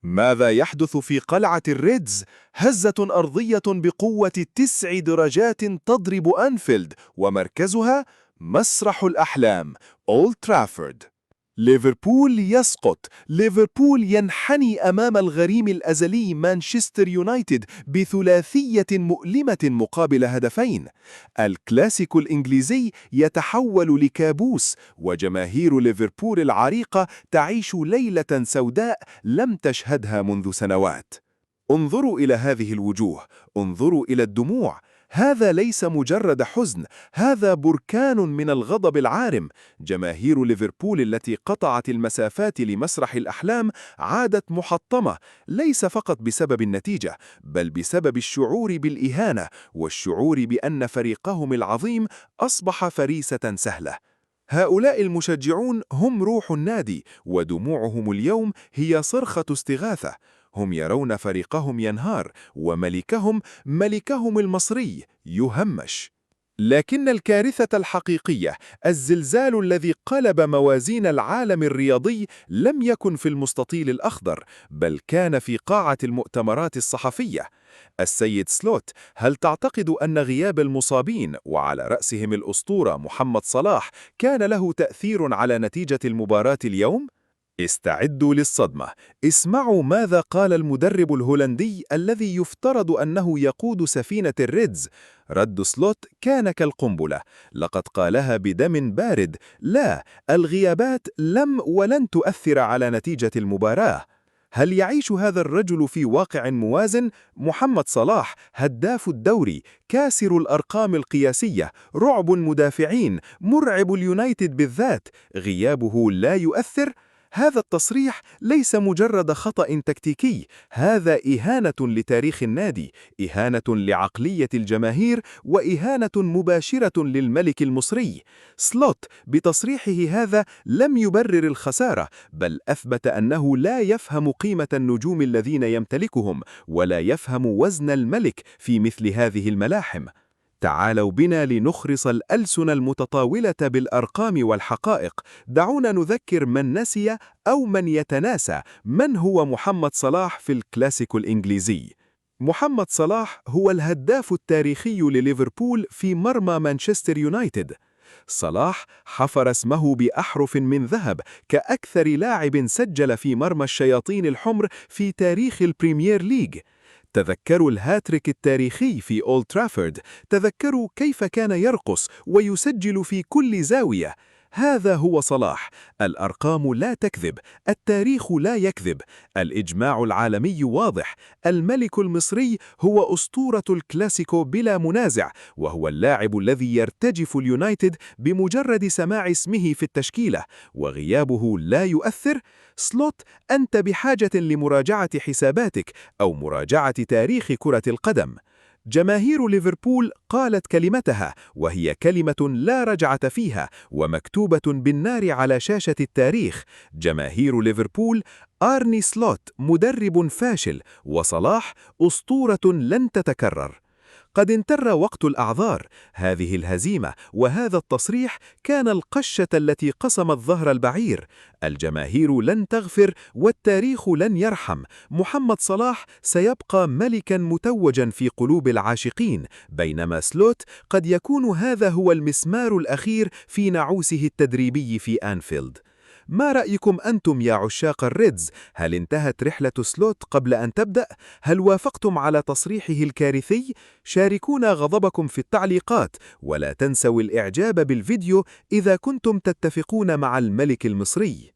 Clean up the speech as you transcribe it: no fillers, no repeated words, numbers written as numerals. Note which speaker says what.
Speaker 1: ماذا يحدث في قلعة الريدز؟ هزة أرضية بقوة 9 درجات تضرب أنفيلد، ومركزها مسرح الأحلام أولد ترافورد. ليفربول يسقط، ليفربول ينحني أمام الغريم الأزلي مانشستر يونايتد بثلاثية مؤلمة مقابل هدفين. الكلاسيكو الإنجليزي يتحول لكابوس، وجماهير ليفربول العريقة تعيش ليلة سوداء لم تشهدها منذ سنوات. انظروا إلى هذه الوجوه، انظروا إلى الدموع. هذا ليس مجرد حزن، هذا بركان من الغضب العارم. جماهير ليفربول التي قطعت المسافات لمسرح الأحلام عادت محطمة، ليس فقط بسبب النتيجة، بل بسبب الشعور بالإهانة والشعور بأن فريقهم العظيم أصبح فريسة سهلة. هؤلاء المشجعون هم روح النادي، ودموعهم اليوم هي صرخة استغاثة. هم يرون فريقهم ينهار، وملكهم، ملكهم المصري، يهمش. لكن الكارثة الحقيقية، الزلزال الذي قلب موازين العالم الرياضي، لم يكن في المستطيل الأخضر، بل كان في قاعة المؤتمرات الصحفية. السيد سلوت، هل تعتقد أن غياب المصابين وعلى رأسهم الأسطورة محمد صلاح كان له تأثير على نتيجة المباراة اليوم؟ استعدوا للصدمة. اسمعوا ماذا قال المدرب الهولندي الذي يفترض أنه يقود سفينة الريدز. رد سلوت كان كالقنبلة. لقد قالها بدم بارد: لا، الغيابات لم ولن تؤثر على نتيجة المباراة. هل يعيش هذا الرجل في واقع موازن؟ محمد صلاح، هداف الدوري، كاسر الأرقام القياسية، رعب المدافعين، مرعب اليونايتد بالذات، غيابه لا يؤثر؟ هذا التصريح ليس مجرد خطأ تكتيكي، هذا إهانة لتاريخ النادي، إهانة لعقلية الجماهير، وإهانة مباشرة للملك المصري. سلوت بتصريحه هذا لم يبرر الخسارة، بل أثبت أنه لا يفهم قيمة النجوم الذين يمتلكهم، ولا يفهم وزن الملك في مثل هذه الملاحم. تعالوا بنا لنخرص الألسن المتطاولة بالأرقام والحقائق. دعونا نذكر من نسي أو من يتناسى من هو محمد صلاح في الكلاسيكو الإنجليزي. محمد صلاح هو الهداف التاريخي لليفربول في مرمى مانشستر يونايتد. صلاح حفر اسمه بأحرف من ذهب كأكثر لاعب سجل في مرمى الشياطين الحمر في تاريخ البريمير ليج. تذكروا الهاتريك التاريخي في أولد ترافورد، تذكروا كيف كان يرقص ويسجل في كل زاوية. هذا هو صلاح. الأرقام لا تكذب، التاريخ لا يكذب، الإجماع العالمي واضح. الملك المصري هو أسطورة الكلاسيكو بلا منازع، وهو اللاعب الذي يرتجف اليونايتد بمجرد سماع اسمه في التشكيلة، وغيابه لا يؤثر. سلوت، أنت بحاجة لمراجعة حساباتك أو مراجعة تاريخ كرة القدم. جماهير ليفربول قالت كلمتها، وهي كلمة لا رجعة فيها، ومكتوبة بالنار على شاشة التاريخ. جماهير ليفربول: آرني سلوت مدرب فاشل، وصلاح أسطورة لن تتكرر. قد انتر وقت الأعذار. هذه الهزيمة وهذا التصريح كان القشة التي قسمت ظهر البعير. الجماهير لن تغفر، والتاريخ لن يرحم. محمد صلاح سيبقى ملكا متوجا في قلوب العاشقين، بينما سلوت قد يكون هذا هو المسمار الأخير في نعوسه التدريبي في أنفيلد. ما رأيكم أنتم يا عشاق الريدز؟ هل انتهت رحلة سلوت قبل أن تبدأ؟ هل وافقتم على تصريحه الكارثي؟ شاركونا غضبكم في التعليقات، ولا تنسوا الإعجاب بالفيديو إذا كنتم تتفقون مع الملك المصري.